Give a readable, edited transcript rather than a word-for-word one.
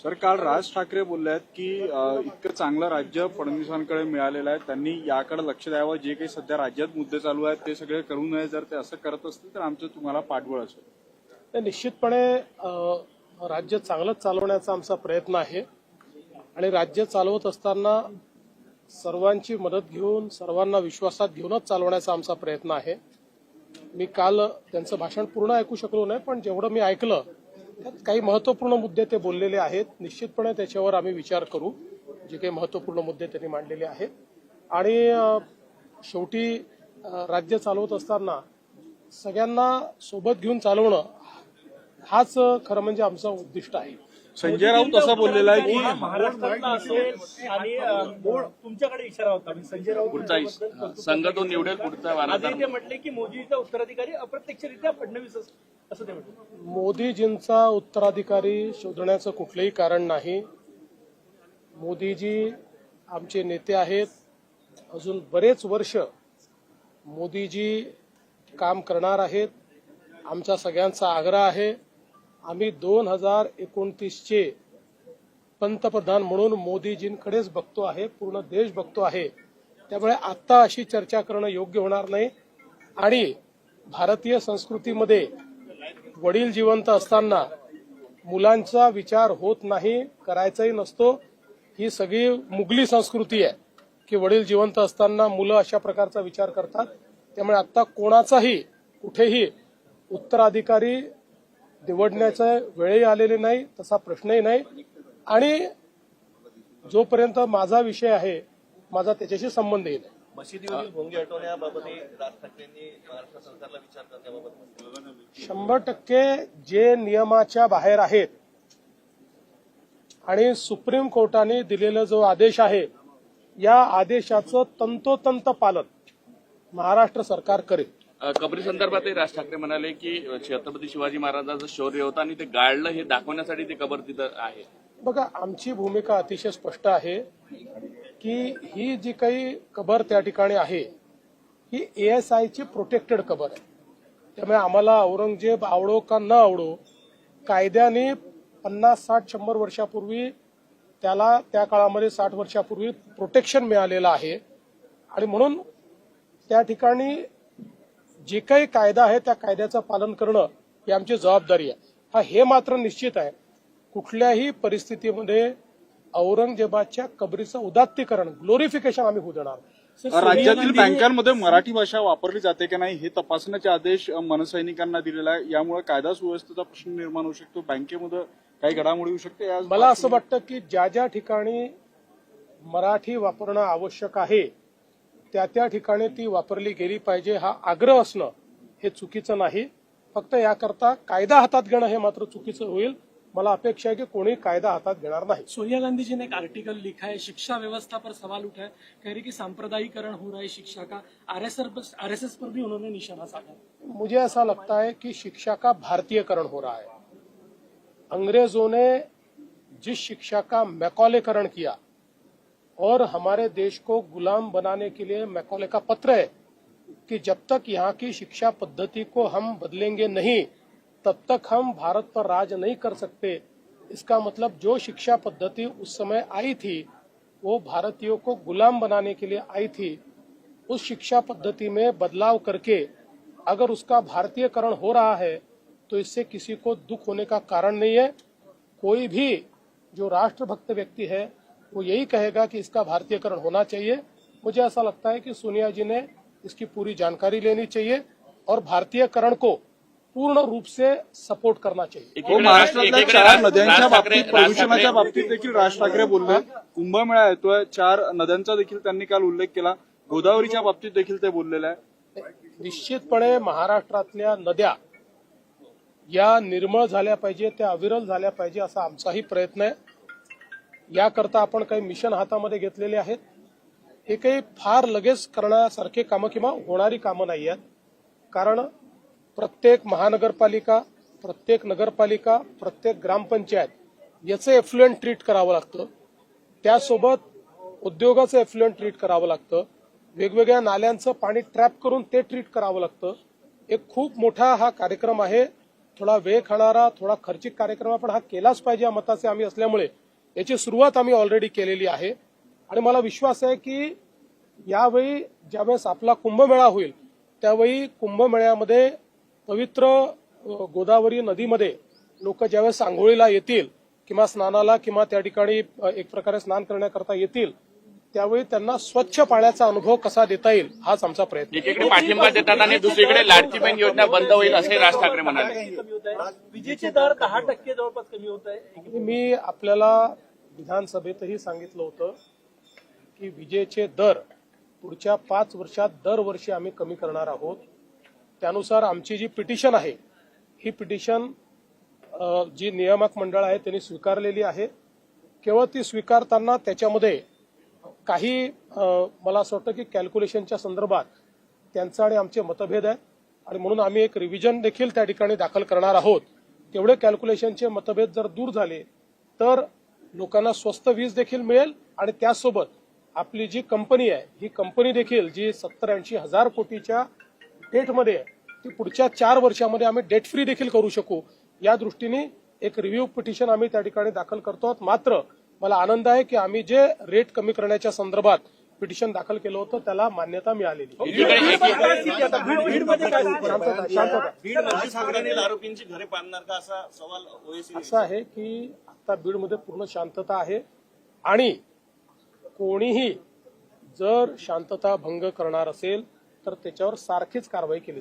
Sir, काल राज ठाकरे बोलले आहेत की इतकं चांगलं राज्य फडणवीसांकडे मिळालेलं आहे, त्यांनी याकडे लक्ष द्यावं. जे काही सध्या राज्यात मुद्दे चालू आहेत ते सगळे करू नये. जर ते असं करत असतील तर आमचं तुम्हाला पाठबळ असेल. निश्चितपणे राज्य चांगलं चालवण्याचा आमचा प्रयत्न आहे आणि राज्य चालवत असताना सर्वांची मदत घेऊन सर्वांना विश्वासात घेऊनच चालवण्याचा आमचा प्रयत्न आहे. मी काल त्यांचं भाषण पूर्ण ऐकू शकलो नाही, पण जेवढं मी ऐकलं त्यात काही महत्त्वपूर्ण मुद्दे ते बोललेले आहेत. निश्चितपणे त्याच्यावर आम्ही विचार करू, जे काही महत्त्वपूर्ण मुद्दे त्यांनी मांडलेले आहेत. आणि शेवटी राज्य चालवत असताना सगळ्यांना सोबत घेऊन चालवणं हाच खरं म्हणजे आमचं उद्दिष्ट आहे. संजय राऊत असा बोललेला आहे की महाराष्ट्रातला असेल आणि तुमच्याकडे इशारा होता. संजय राऊत संघ तो निवडेल पुढचा वारसदार. ते म्हटले की मोदीचा उत्तराधिकारी अप्रत्यक्षरित्या फडणवीस असं ते म्हटलं. मोदीजींचा उत्तराधिकारी शोधण्याचं कुठलंही कारण नाही. मोदीजी आमचे नेते आहेत. अजून बरेच वर्ष मोदीजी काम करणार आहेत. आमचा सगळ्यांचा आग्रह आहे. आम्ही 2029चे पंतप्रधान म्हणून मोदीजींकडेच बघतो आहे. पूर्ण देश बघतो आहे. त्यामुळे आता अशी चर्चा करणं योग्य होणार नाही. आणि भारतीय संस्कृतीमध्ये वडील जिवंत असताना मुलांचा विचार होत नाही, करायचाही नसतो. ही सगळी मुघली संस्कृती आहे की वडील जिवंत असताना मुलं अशा प्रकारचा विचार करतात. त्यामुळे आता कोणाचाही कुठेही उत्तराधिकारी निवडण्याचा वेळही आलेले नाही, तसा प्रश्नही नाही. आणि जोपर्यंत माझा विषय आहे, माझा त्याच्याशी संबंधही नाही. मशिदीवरील भोंगे हटवण्याबाबतही राज ठाकरेंनी महाराष्ट्र सरकारला विचार करण्याबाबत 100% जे नियमाच्या बाहेर आहेत आणि सुप्रीम कोर्टाने दिलेला जो आदेश आहे, या आदेशाचं तंतोतंत पालन महाराष्ट्र सरकार करेल. कबरी संदर्भातही राज ठाकरे म्हणाले की छत्रपती शिवाजी महाराजांचं शौर्य होतं आणि ते गाळलं हे दाखवण्यासाठी ते कबर तिथं आहे. बघा, आमची भूमिका अतिशय स्पष्ट आहे की ही जी काही कबर त्या ठिकाणी आहे ही ASIची प्रोटेक्टेड कबर आहे. त्यामुळे आम्हाला औरंगजेब आवडो का न आवडो, कायद्याने 50, 60, 100 वर्षापूर्वी त्याला त्या काळामध्ये 60 वर्षापूर्वी प्रोटेक्शन मिळालेलं आहे. आणि म्हणून त्या ठिकाणी जे काही कायदा आहे त्या कायद्याचं पालन करणं ही आमची जबाबदारी आहे. हे मात्र निश्चित आहे, कुठल्याही परिस्थितीमध्ये औरंगजेबाच्या कबरीचं उदात्तीकरण, ग्लोरिफिकेशन आम्ही होऊ देणार. राज्यातील बँकांमध्ये मराठी भाषा वापरली जाते की नाही हे तपासण्याचे आदेश मनसैनिकांना दिलेला आहे. यामुळे कायदा सुव्यवस्थेचा प्रश्न निर्माण होऊ शकतो. बँकेमध्ये काही घडामोडी होऊ शकते. मला असं वाटतं की ज्या ज्या ठिकाणी मराठी वापरणं आवश्यक आहे त्या ठिकाणी ती वापरली गेली पाहिजे. हा आग्रह असणं हे चुकीचं नाही. फक्त याकरता कायदा हातात घेणं हे मात्र चुकीचं होईल. मला अपेक्षा है कि कोई कायदा हाथ घेणार नहीं. सोनिया गांधी जी ने एक आर्टिकल लिखा है, शिक्षा व्यवस्था पर सवाल उठा है, कह रही कि सांप्रदायिकरण हो रहा है शिक्षा का. आरएसएस पर भी उन्होंने निशाना साधा. मुझे ऐसा लगता है कि शिक्षा का भारतीयकरण हो रहा है. अंग्रेजों ने जिस शिक्षा का मैकॉलेकरण किया और हमारे देश को गुलाम बनाने के लिए मैकॉले का पत्र है कि जब तक यहाँ की शिक्षा पद्धति को हम बदलेंगे नहीं तब तक हम भारत पर राज नहीं कर सकते. इसका मतलब जो शिक्षा पद्धति उस समय आई थी वो भारतीयों को गुलाम बनाने के लिए आई थी. उस शिक्षा पद्धति में बदलाव करके अगर उसका भारतीयकरण हो रहा है तो इससे किसी को दुख होने का कारण नहीं है. कोई भी जो राष्ट्रभक्त व्यक्ति है वो यही कहेगा कि इसका भारतीयकरण होना चाहिए. मुझे ऐसा लगता है कि सोनिया जी ने इसकी पूरी जानकारी लेनी चाहिए और भारतीयकरण को पूर्ण रूप से सपोर्ट करना चाहिए. महाराष्ट्रातल्या 4 नद्यांच्या बाबतीत प्रदूषणाच्या बाबतीत देखील राज ठाकरे बोलले. कुंभमेळा येतोय, 4 नद्यांचा देखील त्यांनी काल उल्लेख केला. गोदावरीच्या बाबतीत देखील ते बोललेले आहे. निश्चितपणे महाराष्ट्रातल्या नद्या या निर्मळ झाल्या पाहिजे, त्या अविरल झाल्या पाहिजे असा आमचाही प्रयत्न आहे. याकरता आपण काही मिशन हातामध्ये घेतलेले आहेत. हे काही फार लगेच करण्यासारखे कामं किंवा होणारी कामं नाही आहेत. कारण प्रत्येक महानगरपालिका, प्रत्येक नगरपालिका, प्रत्येक ग्रामपंचायत याचं एफ्लुएंट ट्रीट करावं लागतं. त्यासोबत उद्योगाचं एफ्लुएंट ट्रीट करावं लागतं. वेगवेगळ्या नाल्यांचं पाणी ट्रॅप करून ते ट्रीट करावं लागतं. एक खूप मोठा हा कार्यक्रम आहे थोडा वेळ खाणारा, थोडा खर्चिक कार्यक्रम आपण हा केलाच पाहिजे या मताचे आम्ही असल्यामुळे याची सुरुवात आम्ही ऑलरेडी केलेली आहे. आणि मला विश्वास आहे की यावेळी ज्यावेळेस आपला कुंभमेळा होईल त्यावेळी कुंभमेळ्यामध्ये पवित्र गोदावरी नदीमध्ये लोक ज्यावेळेस आंघोळीला येतील किंवा स्नानाला किंवा त्या ठिकाणी एक प्रकारे स्नान करण्याकरता येतील त्यावेळी त्यांना स्वच्छ पाण्याचा अनुभव कसा देता येईल हाच आमचा प्रयत्न आहे. एकीकडे पाठिंबा देतात आणि दुसरीकडे लाडकी बहीण योजना बंद होईल असे राज ठाकरे म्हणाले. कमी होत आहे विजेचे दर 10% जवळपास कमी होत आहे. आणि मी आपल्याला विधानसभेतही सांगितलं होतं की विजेचे दर पुढच्या 5 वर्षात दरवर्षी आम्ही कमी करणार आहोत. त्यानुसार आमची जी पिटिशन आहे ही पिटिशन जी नियामक मंडळ आहे त्यांनी स्वीकारलेली आहे. केवळ ती स्वीकारताना त्याच्यामध्ये काही मला असं वाटतं की कॅल्क्युलेशनच्या संदर्भात त्यांचा आणि आमचे मतभेद आहेत आणि म्हणून आम्ही एक रिव्हिजन देखील त्या ठिकाणी दाखल करणार आहोत. तेवढे कॅल्क्युलेशनचे मतभेद जर दूर झाले तर लोकांना स्वस्त वीज देखील मिळेल आणि त्याचसोबत आपली जी कंपनी आहे ही कंपनी देखील जी 70-80 हजार कोटीच्या डेटमध्ये आहे ती पुढच्या 4 वर्षामध्ये आम्ही डेट फ्री देखील करू शकू. या दृष्टीने एक रिव्ह्यू पिटिशन आम्ही त्या ठिकाणी दाखल करतो आहोत. मात्र मला आनंद आहे की आम्ही जे रेट कमी करण्याच्या संदर्भात पिटिशन दाखल केलं होतं त्याला मान्यता मिळालेली. बीडमध्ये काय शांतता. राज ठाकरेंनी आरोपींची घरे पाडणार का असा सवाल ओएसी असं आहे की आता बीडमध्ये पूर्ण शांतता आहे आणि कोणीही जर शांतता भंग करणार असेल तर त्याच्यावर सारखीच कारवाई केली जाईल.